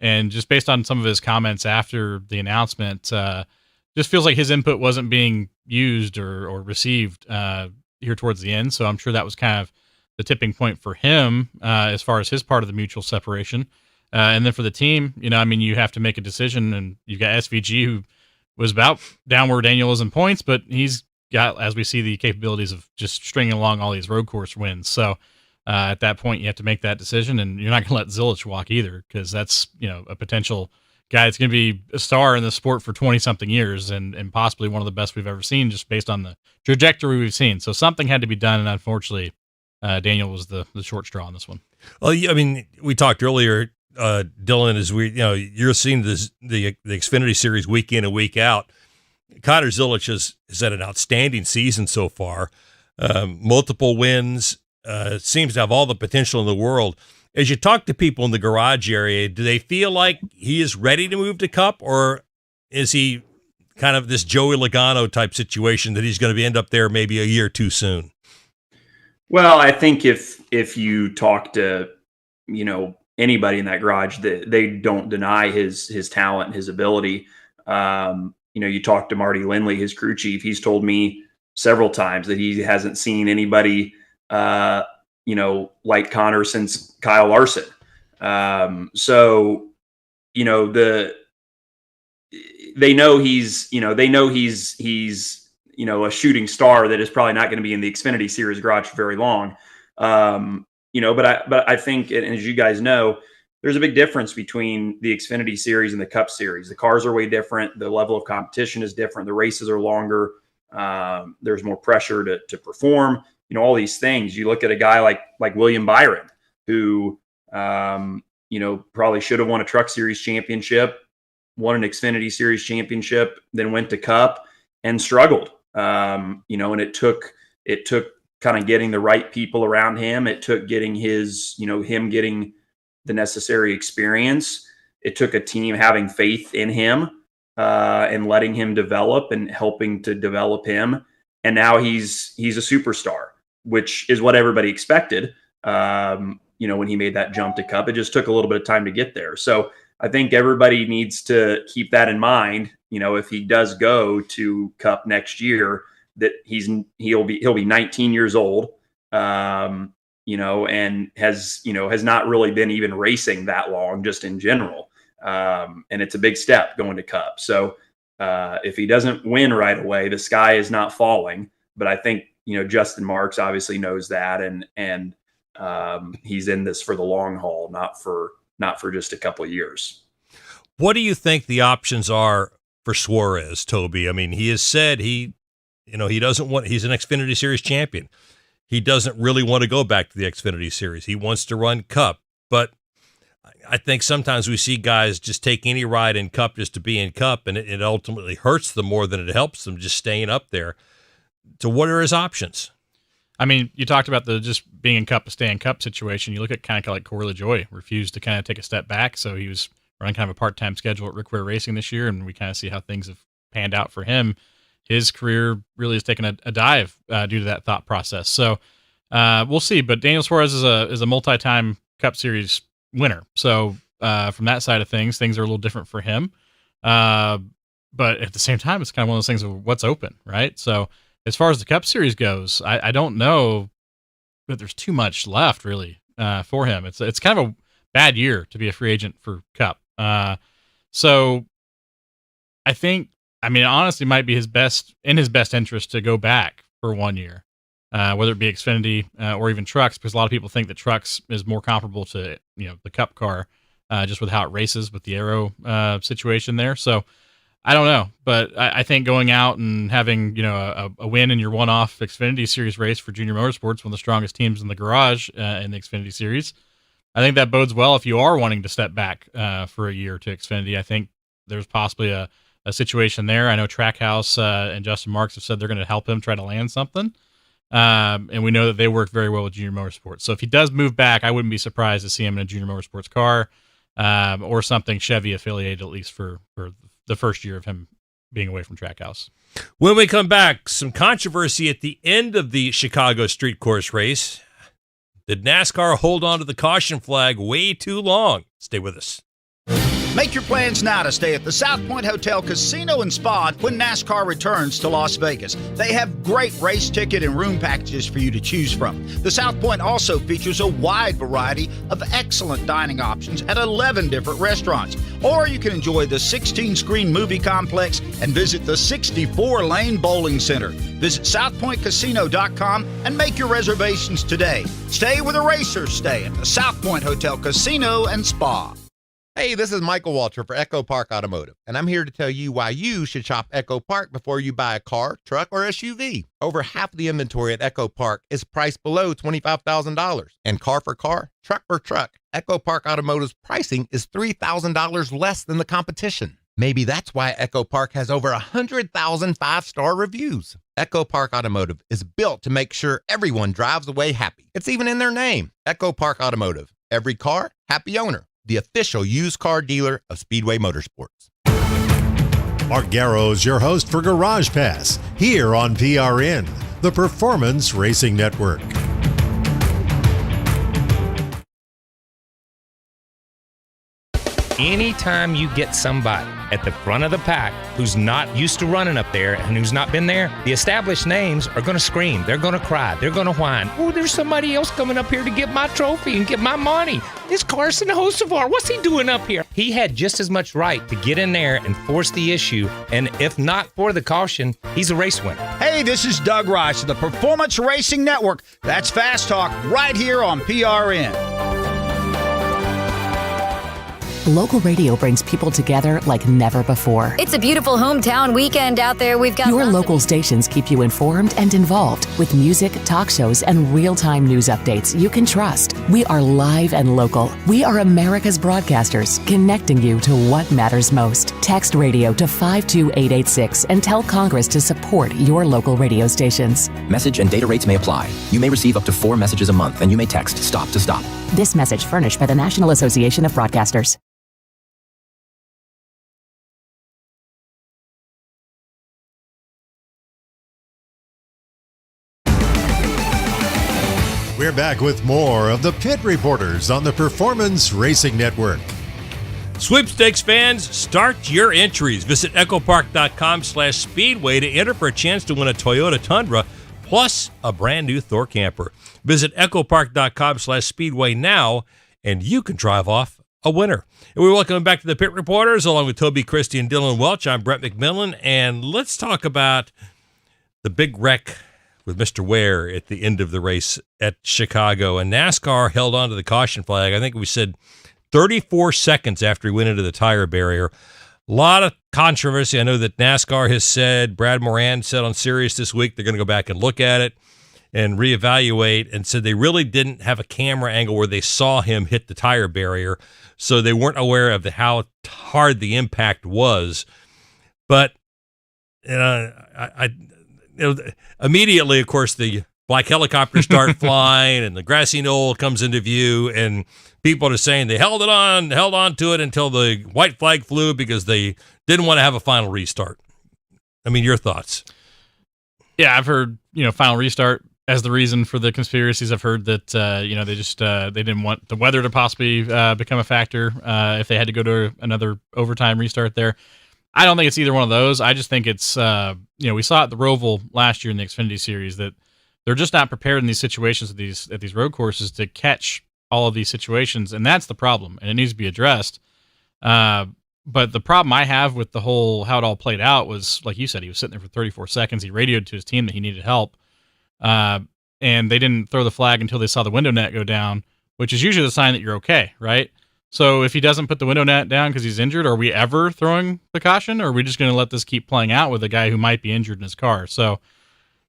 and just based on some of his comments after the announcement, just feels like his input wasn't being used or received here towards the end. So I'm sure that was kind of the tipping point for him as far as his part of the mutual separation. And then for the team, you have to make a decision, and you've got SVG, who was about down where Daniel is in points, but he's got, as we see, the capabilities of just stringing along all these road course wins. So at that point, you have to make that decision, and you're not going to let Zilich walk either, because that's, a potential guy that's going to be a star in the sport for 20-something years and possibly one of the best we've ever seen, just based on the trajectory we've seen. So something had to be done, and unfortunately, Daniel was the short straw on this one. Well, we talked earlier, Dylan, as you're seeing the Xfinity Series week in and week out. Connor Zilich has had an outstanding season so far. Multiple wins, seems to have all the potential in the world. As you talk to people in the garage area, do they feel like he is ready to move to Cup, or is he kind of this Joey Logano type situation that he's going to end up there maybe a year too soon? Well, I think if you talk to, anybody in that garage, that they don't deny his talent and his ability. You talk to Marty Lindley, his crew chief. He's told me several times that he hasn't seen anybody, like Connor since Kyle Larson. They know he's a shooting star that is probably not going to be in the Xfinity Series garage for very long. But I think, and as you guys know, there's a big difference between the Xfinity Series and the Cup Series. The cars are way different. The level of competition is different. The races are longer. There's more pressure to perform. All these things. You look at a guy like William Byron, who probably should have won a Truck Series championship, won an Xfinity Series championship, then went to Cup and struggled. And it took kind of getting the right people around him. It took getting him getting the necessary experience. It took a team having faith in him and letting him develop and helping to develop him. And now he's a superstar, which is what everybody expected. When he made that jump to Cup, it just took a little bit of time to get there. So I think everybody needs to keep that in mind. If he does go to Cup next year, that he'll be 19 years old, and has not really been even racing that long, just in general. And it's a big step going to Cup. So if he doesn't win right away, the sky is not falling. But I think Justin Marks obviously knows that, and he's in this for the long haul, not for just a couple of years. What do you think the options are for Suarez, Toby? I mean, he has said he doesn't want. He's an Xfinity Series champion. He doesn't really want to go back to the Xfinity Series. He wants to run Cup, but I think sometimes we see guys just take any ride in Cup just to be in Cup, and it ultimately hurts them more than it helps them just staying up there. So what are his options? I mean, you talked about the just being in Cup to stay in Cup situation. You look at kind of like Corey LaJoie refused to kind of take a step back, so he was running kind of a part-time schedule at Rick Ware Racing this year, and we kind of see how things have panned out for him. His career really has taken a dive due to that thought process. So we'll see. But Daniel Suarez is a multi-time Cup Series winner. So from that side of things are a little different for him. But at the same time, it's kind of one of those things of what's open, right? So as far as the Cup Series goes, I don't know that there's too much left really for him. It's kind of a bad year to be a free agent for Cup. So I think, it honestly might be in his best interest to go back for 1 year, whether it be Xfinity or even Trucks, because a lot of people think that Trucks is more comparable to the Cup car, just with how it races with the aero situation there. So I don't know, but I think going out and having a win in your one-off Xfinity Series race for Junior Motorsports, one of the strongest teams in the garage in the Xfinity Series, I think that bodes well if you are wanting to step back for a year to Xfinity. I think there's possibly a situation there. I know Trackhouse and Justin Marks have said they're going to help him try to land something. And we know that they work very well with Junior Motorsports. So if he does move back, I wouldn't be surprised to see him in a Junior Motorsports car or something Chevy affiliated, at least for the first year of him being away from Trackhouse. When we come back, some controversy at the end of the Chicago street course race. Did NASCAR hold on to the caution flag way too long? Stay with us. Make your plans now to stay at the South Point Hotel Casino and Spa when NASCAR returns to Las Vegas. They have great race ticket and room packages for you to choose from. The South Point also features a wide variety of excellent dining options at 11 different restaurants. Or you can enjoy the 16-screen movie complex and visit the 64-lane bowling center. Visit southpointcasino.com and make your reservations today. Stay where the racers stay at the South Point Hotel Casino and Spa. Hey, this is Michael Walter for Echo Park Automotive, and I'm here to tell you why you should shop Echo Park before you buy a car, truck, or SUV. Over half the inventory at Echo Park is priced below $25,000. And car for car, truck for truck, Echo Park Automotive's pricing is $3,000 less than the competition. Maybe that's why Echo Park has over 100,000 five-star reviews. Echo Park Automotive is built to make sure everyone drives away happy. It's even in their name, Echo Park Automotive. Every car, happy owner. The official used car dealer of Speedway Motorsports. Mark Garrow's your host for Garage Pass, here on PRN, the Performance Racing Network. Anytime you get somebody at the front of the pack who's not used to running up there and who's not been there, the established names are going to scream. They're going to cry. They're going to whine. Oh, there's somebody else coming up here to get my trophy and get my money. It's Carson Hocevar. What's he doing up here? He had just as much right to get in there and force the issue. And if not for the caution, he's a race winner. Hey, this is Doug Rice of the Performance Racing Network. That's Fast Talk right here on PRN. Local radio brings people together like never before. It's a beautiful hometown weekend out there. We've got your local stations keep you informed and involved with music, talk shows, and real-time news updates you can trust. We are live and local. We are America's broadcasters, connecting you to what matters most. Text radio to 52886 and tell Congress to support your local radio stations. Message and data rates may apply. You may receive up to 4 messages a month, and you may text STOP to STOP. This message furnished by the National Association of Broadcasters. We're back with more of the Pit Reporters on the Performance Racing Network. Sweepstakes fans, start your entries. Visit echopark.com/speedway to enter for a chance to win a Toyota Tundra plus a brand new Thor camper. Visit echopark.com/speedway now, and you can drive off a winner. And we welcome back to the Pit Reporters along with Toby Christie and Dylan Welch. I'm Brett McMillan, and let's talk about the big wreck with Mr. Ware at the end of the race at Chicago. And NASCAR held on to the caution flag. I think we said 34 seconds after he went into the tire barrier. A lot of controversy. I know that NASCAR has said, Brad Moran said on Sirius this week, they're going to go back and look at it and reevaluate, and said they really didn't have a camera angle where they saw him hit the tire barrier, so they weren't aware of how hard the impact was. But immediately, of course, the black helicopters start flying and the grassy knoll comes into view, and people are saying they held on to it until the white flag flew because they didn't want to have a final restart. I mean, your thoughts? Yeah, I've heard, final restart as the reason for the conspiracies. I've heard that, they didn't want the weather to possibly become a factor if they had to go to another overtime restart there. I don't think it's either one of those. I just think it's, we saw at the Roval last year in the Xfinity Series that they're just not prepared in these situations at these road courses to catch all of these situations, and that's the problem, and it needs to be addressed. But the problem I have with the whole how it all played out was, like you said, he was sitting there for 34 seconds. He radioed to his team that he needed help, and they didn't throw the flag until they saw the window net go down, which is usually the sign that you're okay, right? So if he doesn't put the window net down because he's injured, are we ever throwing the caution, or are we just going to let this keep playing out with a guy who might be injured in his car? So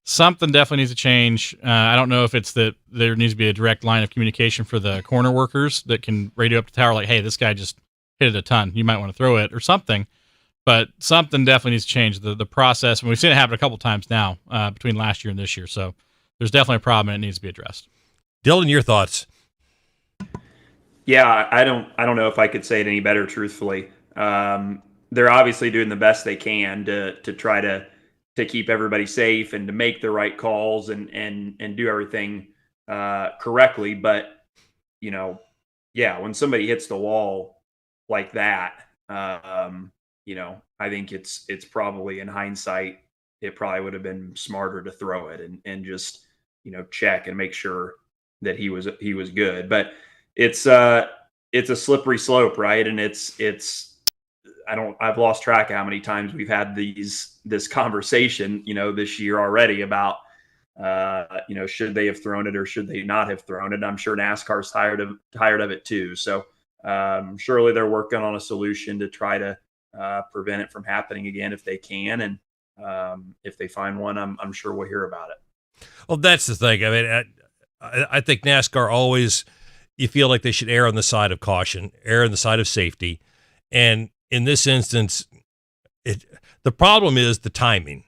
something definitely needs to change. I don't know if it's that there needs to be a direct line of communication for the corner workers that can radio up to tower like, hey, this guy just hit it a ton. You might want to throw it or something. But something definitely needs to change the process. And we've seen it happen a couple times now between last year and this year. So there's definitely a problem and it needs to be addressed. Dylan, your thoughts? Yeah, I don't know if I could say it any better, truthfully. they're obviously doing the best they can to try to keep everybody safe and to make the right calls and do everything correctly. But, when somebody hits the wall like that, I think it's probably, in hindsight, it probably would have been smarter to throw it and just, check and make sure that he was good. But it's a slippery slope, right? And I've lost track of how many times we've had this conversation, this year already about, should they have thrown it or should they not have thrown it? I'm sure NASCAR's tired of it too. So surely they're working on a solution to try to prevent it from happening again if they can. And if they find one, I'm sure we'll hear about it. Well, that's the thing. I mean, I think NASCAR always, you feel like they should err on the side of caution, err on the side of safety. And in this instance, the problem is the timing.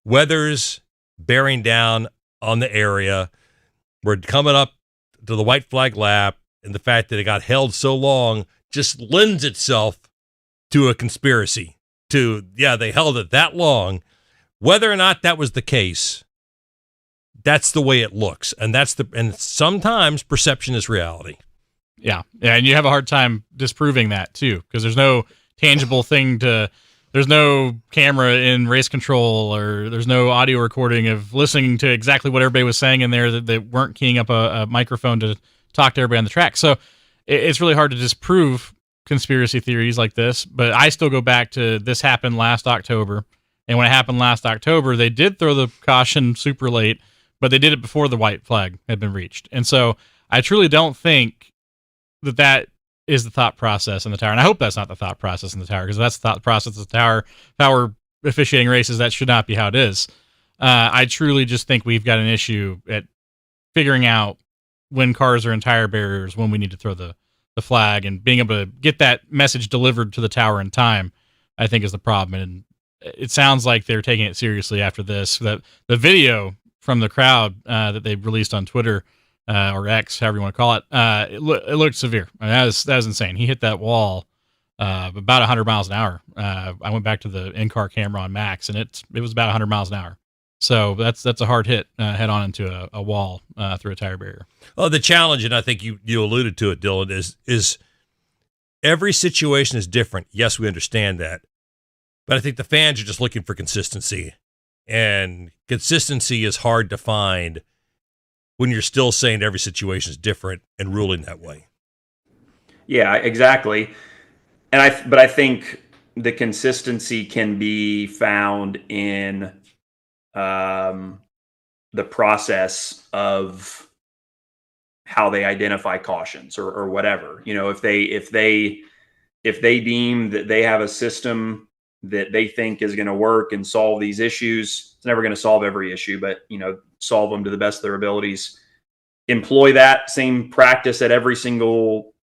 Weather's bearing down on the area. We're coming up to the white flag lap, and the fact that it got held so long just lends itself to a conspiracy. They held it that long. Whether or not that was the case, that's the way it looks, and and sometimes perception is reality. Yeah, and you have a hard time disproving that too, because there's no tangible thing there's no camera in race control, or there's no audio recording of listening to exactly what everybody was saying in there that they weren't keying up a microphone to talk to everybody on the track. So it's really hard to disprove conspiracy theories like this, but I still go back to this happened last October, and when it happened last October, they did throw the caution super late, but they did it before the white flag had been reached. And so I truly don't think that is the thought process in the tower. And I hope that's not the thought process in the tower, because that's the thought process of the tower. Power officiating races, that should not be how it is. I truly just think we've got an issue at figuring out when cars are in tire barriers, when we need to throw the flag, and being able to get that message delivered to the tower in time, I think is the problem. And it sounds like they're taking it seriously after this. That the video from the crowd that they released on Twitter or X, however you want to call it, it looked severe. I mean, that was insane. He hit that wall about 100 miles an hour. I went back to the in-car camera on Max, and it was about 100 miles an hour. So that's a hard hit head on into a wall through a tire barrier. Well, the challenge, and I think you alluded to it, Dylan, is every situation is different. Yes, we understand that. But I think the fans are just looking for consistency. And consistency is hard to find when you're still saying every situation is different and ruling that way. Yeah, exactly. But I think the consistency can be found in the process of how they identify cautions or whatever. If they deem that they have a system that they think is going to work and solve these issues, it's never going to solve every issue, but solve them to the best of their abilities. Employ that same practice at every single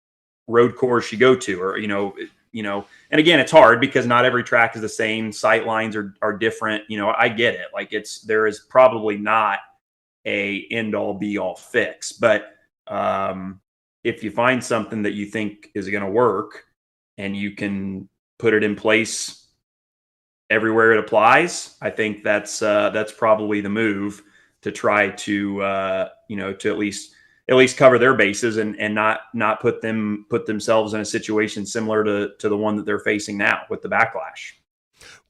road course you go to, or and again, it's hard because not every track is the same. Sight lines are different. I get it. Like there is probably not a end all be all fix, but if you find something that you think is going to work and you can put it in place everywhere it applies, I think that's probably the move to try to to at least cover their bases and not put themselves in a situation similar to the one that they're facing now with the backlash.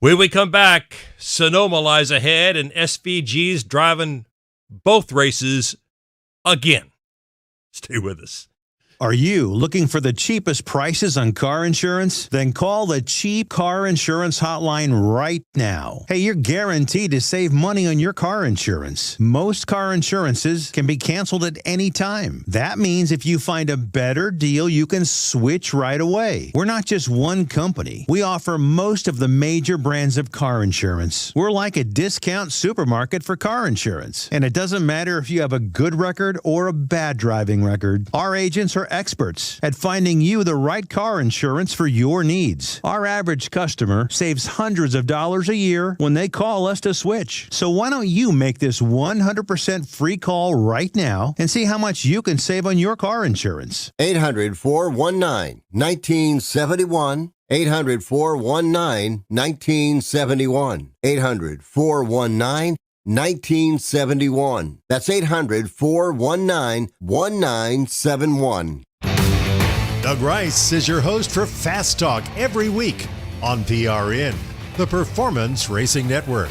When we come back, Sonoma lies ahead and SVG's driving both races again. Stay with us. Are you looking for the cheapest prices on car insurance? Then call the Cheap Car Insurance Hotline right now. Hey, you're guaranteed to save money on your car insurance. Most car insurances can be canceled at any time. That means if you find a better deal, you can switch right away. We're not just one company. We offer most of the major brands of car insurance. We're like a discount supermarket for car insurance. And it doesn't matter if you have a good record or a bad driving record. Our agents are We're experts at finding you the right car insurance for your needs. Our average customer saves hundreds of dollars a year when they call us to switch. So why don't you make this 100% free call right now and see how much you can save on your car insurance? 800-419-1971. 800-419-1971. 800-419-1971. That's 800-419-1971. Doug Rice is your host for Fast Talk every week on PRN, the Performance Racing Network.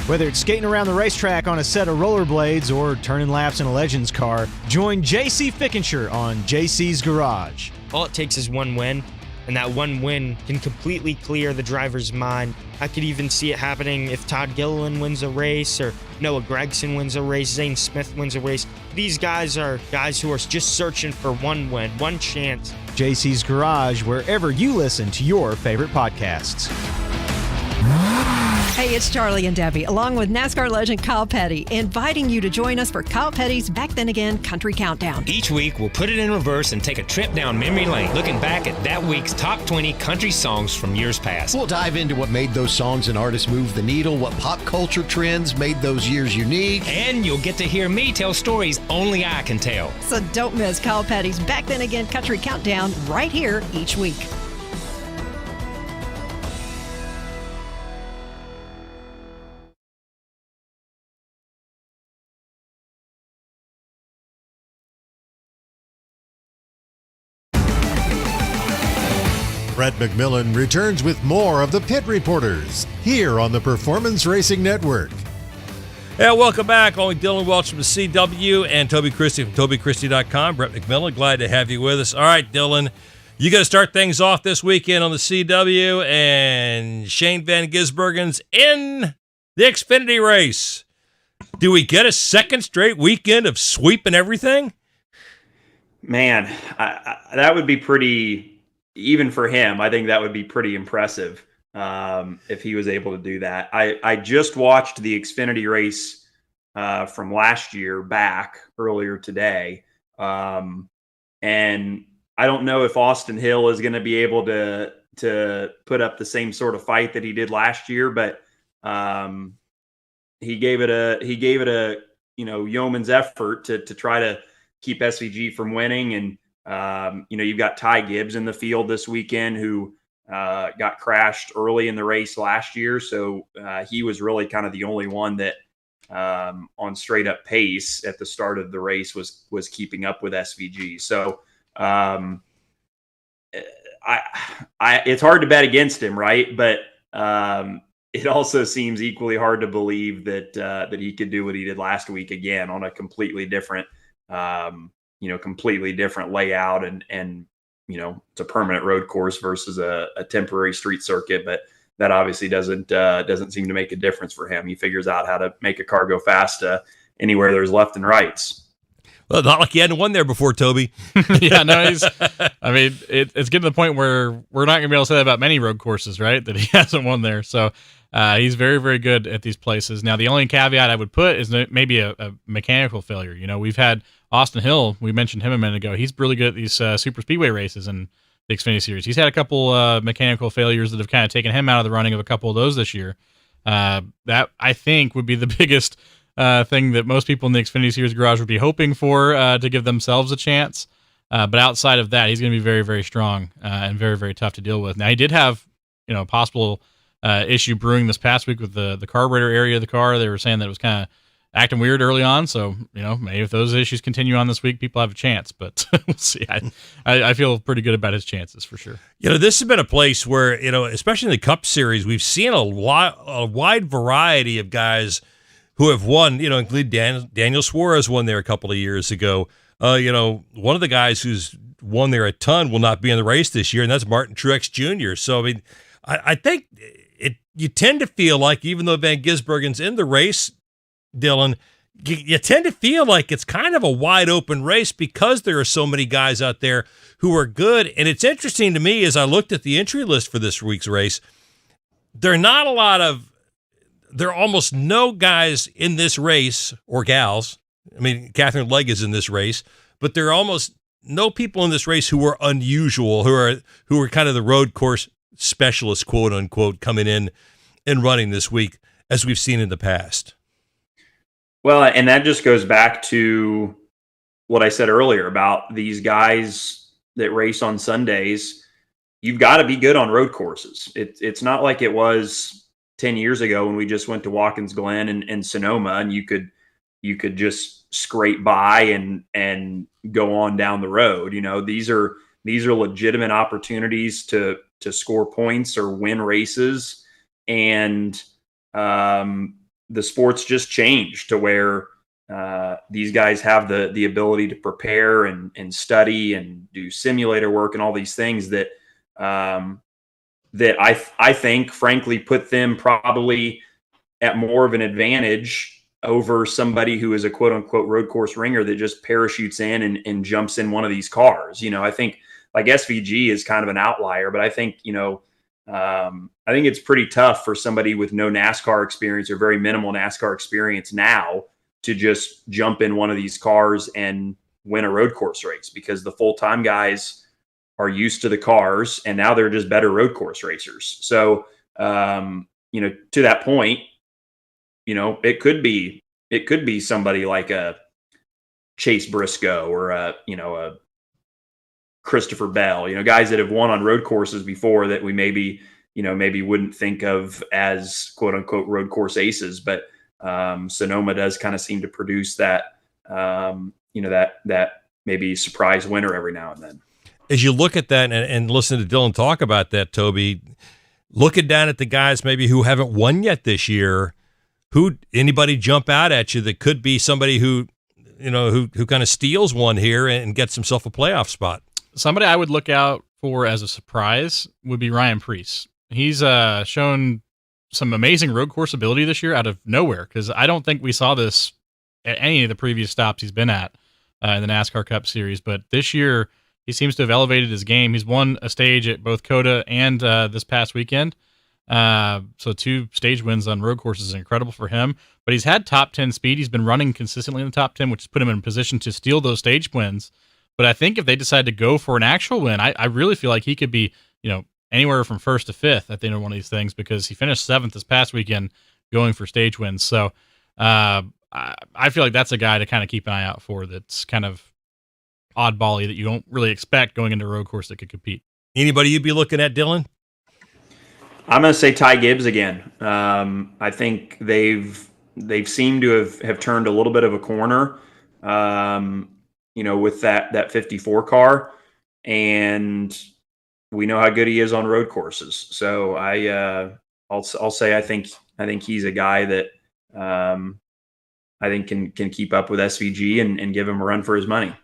Whether it's skating around the racetrack on a set of rollerblades or turning laps in a Legends car, join JC Fickenshire on JC's Garage. All it takes is one win, and that one win can completely clear the driver's mind. I could even see it happening if Todd Gilliland wins a race or Noah Gregson wins a race, Zane Smith wins a race. These guys are guys who are just searching for one win, one chance. JC's Garage, wherever you listen to your favorite podcasts. Hey, it's Charlie and Debbie, along with NASCAR legend Kyle Petty, inviting you to join us for Kyle Petty's Back Then Again Country Countdown. Each week, we'll put it in reverse and take a trip down memory lane, looking back at that week's top 20 country songs from years past. We'll dive into what made those songs and artists move the needle, what pop culture trends made those years unique. And you'll get to hear me tell stories only I can tell. So don't miss Kyle Petty's Back Then Again Country Countdown right here each week. Brett McMillan returns with more of the Pit Reporters here on the Performance Racing Network. Yeah, welcome back. Only Dylan Welch from the CW and Toby Christie from TobyChristie.com. Brett McMillan, glad to have you with us. All right, Dylan, you got to start things off this weekend on the CW, and Shane Van Gisbergen's in the Xfinity race. Do we get a second straight weekend of sweeping everything? Man, that would be pretty... Even for him, I think that would be pretty impressive if he was able to do that. I just watched the Xfinity race from last year back earlier today. And I don't know if Austin Hill is going to be able to put up the same sort of fight that he did last year, but he gave it a yeoman's effort to try to keep SVG from winning. And you've got Ty Gibbs in the field this weekend who got crashed early in the race last year. So he was really kind of the only one that on straight up pace at the start of the race was keeping up with SVG. So it's hard to bet against him, right? But it also seems equally hard to believe that he could do what he did last week again on a completely different completely different layout and it's a permanent road course versus a temporary street circuit, but that obviously doesn't seem to make a difference for him. He figures out how to make a car go fast anywhere there's left and rights. Well, not like he hadn't won there before, Toby. Yeah, no, it's getting to the point where we're not going to be able to say that about many road courses, right? That he hasn't won there. So he's very, very good at these places. Now, the only caveat I would put is maybe a mechanical failure. We've had Austin Hill, we mentioned him a minute ago. He's really good at these super speedway races in the Xfinity Series. He's had a couple mechanical failures that have kind of taken him out of the running of a couple of those this year. That, I think, would be the biggest thing that most people in the Xfinity Series garage would be hoping for to give themselves a chance. But outside of that, he's going to be very, very strong and very, very tough to deal with. Now, he did have a possible issue brewing this past week with the carburetor area of the car. They were saying that it was kind of acting weird early on, so maybe if those issues continue on this week, people have a chance. But we'll see. I feel pretty good about his chances for sure. This has been a place where especially in the Cup Series, we've seen a wide variety of guys who have won. Including Daniel Suarez won there a couple of years ago. One of the guys who's won there a ton will not be in the race this year, and that's Martin Truex Jr. So I think you tend to feel like even though Van Gisbergen's in the race, Dylan, you tend to feel like it's kind of a wide open race because there are so many guys out there who are good. And it's interesting to me as I looked at the entry list for this week's race, there are not a lot of there are almost no guys in this race, or gals. I mean, Catherine Legg is in this race, but there are almost no people in this race who are unusual, who are kind of the road course specialists, quote unquote, coming in and running this week, as we've seen in the past. Well, and that just goes back to what I said earlier about these guys that race on Sundays. You've got to be good on road courses. It's not like it was 10 years ago when we just went to Watkins Glen and Sonoma, and you could just scrape by and go on down the road. These are legitimate opportunities to score points or win races. And the sport's just changed to where these guys have the ability to prepare and study and do simulator work and all these things that I think, frankly, put them probably at more of an advantage over somebody who is a quote unquote road course ringer that just parachutes in and jumps in one of these cars. I think like SVG is kind of an outlier, but I think, I think it's pretty tough for somebody with no NASCAR experience or very minimal NASCAR experience now to just jump in one of these cars and win a road course race, because the full-time guys are used to the cars and now they're just better road course racers. So, to that point, it could be somebody like a Chase Briscoe or a Christopher Bell, guys that have won on road courses before that we maybe wouldn't think of as quote unquote road course aces. But Sonoma does kind of seem to produce that, that maybe surprise winner every now and then. As you look at that and listen to Dylan talk about that, Toby, looking down at the guys maybe who haven't won yet this year, anybody jump out at you that could be somebody who kind of steals one here and gets himself a playoff spot? Somebody I would look out for as a surprise would be Ryan Preece. He's shown some amazing road course ability this year out of nowhere, because I don't think we saw this at any of the previous stops he's been at in the NASCAR Cup Series. But this year, he seems to have elevated his game. He's won a stage at both COTA and this past weekend. So 2 stage wins on road courses is incredible for him. But he's had top 10 speed. He's been running consistently in the top 10, which has put him in a position to steal those stage wins. But I think if they decide to go for an actual win, I really feel like he could be, anywhere from 1st to 5th at the end of one of these things, because he finished 7th this past weekend going for stage wins. So I feel like that's a guy to kind of keep an eye out for, that's kind of oddball-y that you don't really expect going into a road course that could compete. Anybody you'd be looking at, Dylan? I'm going to say Ty Gibbs again. I think they've seemed to have turned a little bit of a corner, with that 54 car, and we know how good he is on road courses. So I'll say I think he's a guy that I think can keep up with SVG and give him a run for his money.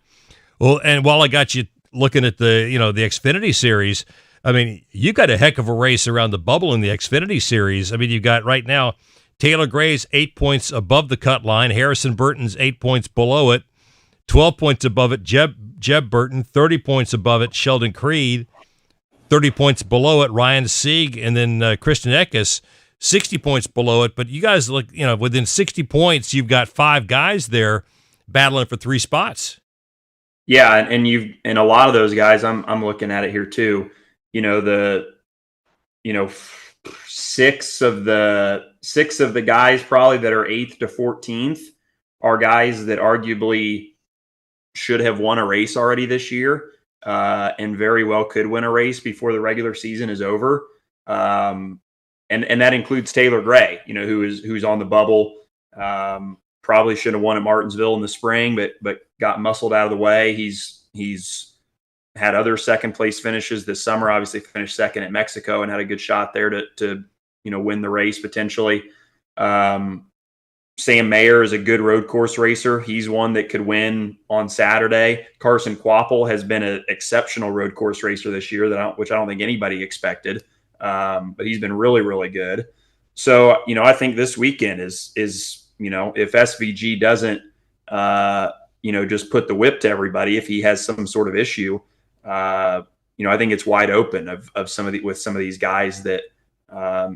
Well, and while I got you looking at the Xfinity Series, I mean, you got a heck of a race around the bubble in the Xfinity Series. I mean, you got right now Taylor Gray's 8 points above the cut line, Harrison Burton's 8 points below it, 12 points above it, Jeb Burton, 30 points above it, Sheldon Creed, 30 points below it, Ryan Sieg, and then Christian Eckes, 60 points below it. But you guys look, within 60 points, you've got 5 guys there battling for 3 spots. Yeah, and a lot of those guys, I'm looking at it here too. Six of the guys probably that are 8th to 14th are guys that arguably should have won a race already this year, and very well could win a race before the regular season is over. And that includes Taylor Gray, who's on the bubble. Probably should have won at Martinsville in the spring, but got muscled out of the way. He's had other second place finishes this summer. Obviously finished second at Mexico and had a good shot there to win the race potentially. Sam Mayer is a good road course racer. He's one that could win on Saturday. Carson Quapple has been an exceptional road course racer this year, which I don't think anybody expected. But he's been really, really good. So, I think this weekend is if SVG doesn't, just put the whip to everybody, if he has some sort of issue, I think it's wide open with some of these guys that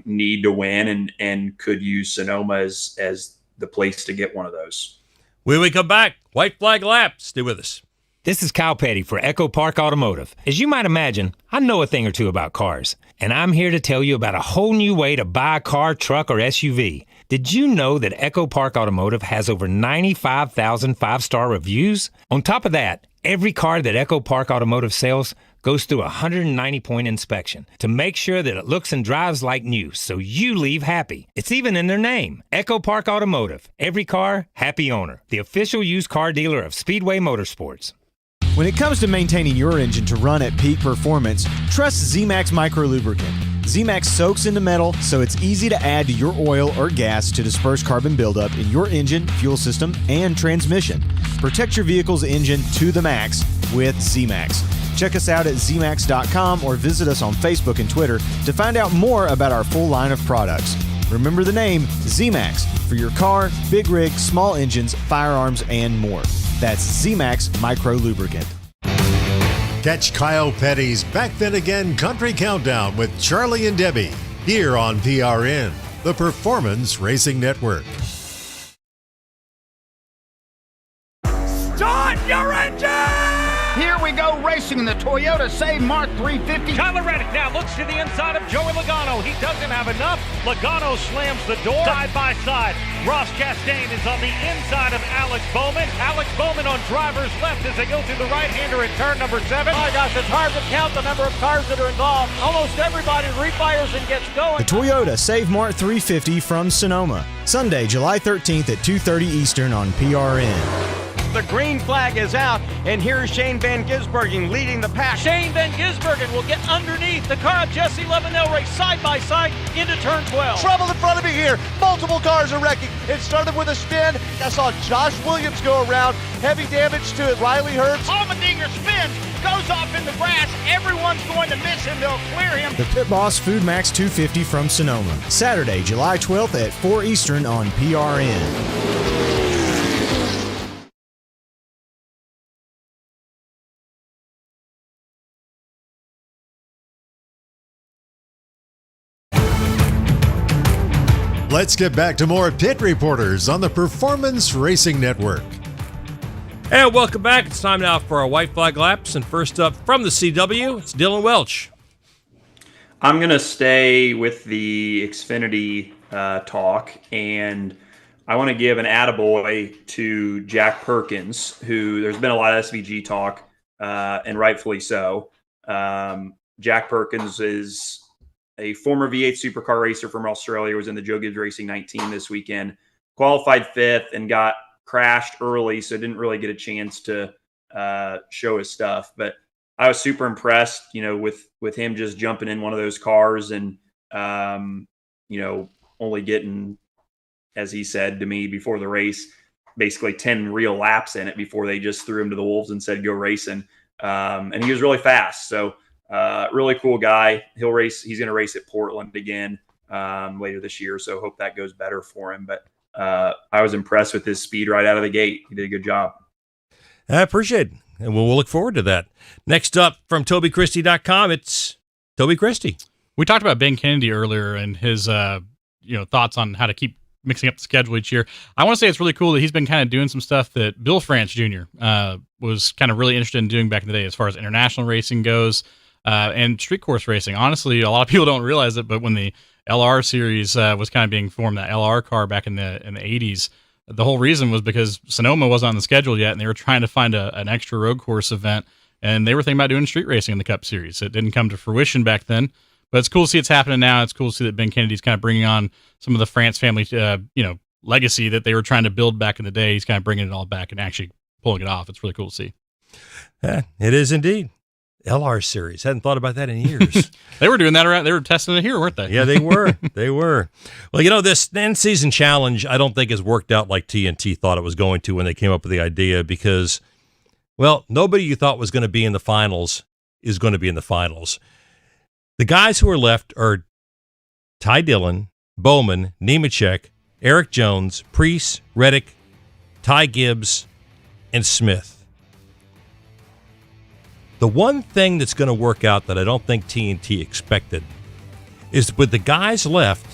need to win and could use Sonoma as the place to get one of those. When we come back, White Flag Lap. Stay with us. This is Kyle Petty for Echo Park Automotive. As you might imagine, I know a thing or two about cars, and I'm here to tell you about a whole new way to buy a car, truck, or SUV. Did you know that Echo Park Automotive has over 95,000 five-star reviews? On top of that, every car that Echo Park Automotive sells goes through a 190-point inspection to make sure that it looks and drives like new, so you leave happy. It's even in their name, Echo Park Automotive. Every car, happy owner. The official used car dealer of Speedway Motorsports. When it comes to maintaining your engine to run at peak performance, trust Z-Max Micro Lubricant. Z-Max soaks into metal, so it's easy to add to your oil or gas to disperse carbon buildup in your engine, fuel system, and transmission. Protect your vehicle's engine to the max with Z-Max. Check us out at zmax.com or visit us on Facebook and Twitter to find out more about our full line of products. Remember the name Z-Max for your car, big rig, small engines, firearms, and more. That's Z-Max Micro Lubricant. Catch Kyle Petty's Back Then Again Country Countdown with Charlie and Debbie here on PRN, the Performance Racing Network. Start your engine! Here we go racing in the Toyota Save Mart 350. Tyler Reddick now looks to the inside of Joey Logano. He doesn't have enough. Logano slams the door. Side by side. Ross Chastain is on the inside of Alex Bowman. Alex Bowman on driver's left as they go through the right-hander in turn number 7. Oh my gosh, it's hard to count the number of cars that are involved. Almost everybody refires and gets going. The Toyota Save Mart 350 from Sonoma. Sunday, July 13th at 2:30 Eastern on PRN. The green flag is out, and here's Shane Van Gisbergen leading the pack. Shane Van Gisbergen will get underneath the car of Jesse Levin. They'll race side by side into turn 12. Trouble in front of me here. Multiple cars are wrecking. It started with a spin. I saw Josh Williams go around. Heavy damage to Riley Herbst. Allmendinger spins, goes off in the grass. Everyone's going to miss him. They'll clear him. The Pit Boss Food Max 250 from Sonoma. Saturday, July 12th at 4 Eastern on PRN. Let's get back to more Pit Reporters on the Performance Racing Network. And welcome back. It's time now for our White Flag Laps. And first up from the CW, it's Dylan Welch. I'm going to stay with the Xfinity talk, and I want to give an attaboy to Jack Perkins, who there's been a lot of SVG talk, and rightfully so. Jack Perkins is a former V8 supercar racer from Australia, was in the Joe Gibbs Racing 19 this weekend, qualified 5th and got crashed early, so didn't really get a chance to show his stuff. But I was super impressed, with him just jumping in one of those cars and, only getting, as he said to me before the race, basically 10 real laps in it before they just threw him to the wolves and said, go racing. And he was really fast. So, really cool guy. He's going to race at Portland again later this year. So hope that goes better for him. But I was impressed with his speed right out of the gate. He did a good job. I appreciate it. And we'll look forward to that. Next up from TobyChristie.com, it's Toby Christie. We talked about Ben Kennedy earlier and his thoughts on how to keep mixing up the schedule each year. I want to say it's really cool that he's been kind of doing some stuff that Bill France Jr. Was kind of really interested in doing back in the day as far as international racing goes. And street course racing. Honestly, a lot of people don't realize it, but when the LR series was kind of being formed, that LR car back in the 80s, the whole reason was because Sonoma wasn't on the schedule yet, and they were trying to find an extra road course event, and they were thinking about doing street racing in the Cup Series. It didn't come to fruition back then, but it's cool to see it's happening now. It's cool to see that Ben Kennedy's kind of bringing on some of the France family, legacy that they were trying to build back in the day. He's kind of bringing it all back and actually pulling it off. It's really cool to see. Yeah, it is indeed. LR series. Hadn't thought about that in years. They were doing that around. They were testing it here, weren't they? Yeah, they were. They were. Well, this end season challenge, I don't think has worked out like TNT thought it was going to when they came up with the idea because, nobody you thought was going to be in the finals is going to be in the finals. The guys who are left are Ty Dillon, Bowman, Nemechek, Eric Jones, Preece, Reddick, Ty Gibbs, and Smith. The one thing that's going to work out that I don't think TNT expected is with the guys left,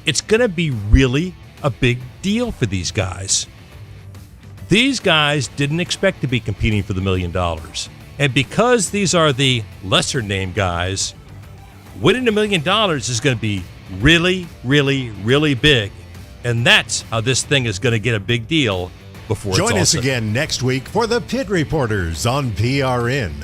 it's going to be really a big deal for these guys. These guys didn't expect to be competing for the $1 million. And because these are the lesser name guys, winning $1 million is going to be really, really, really big. And that's how this thing is going to get a big deal before it's all Join us said. again next week for the Pit Reporters on PRN.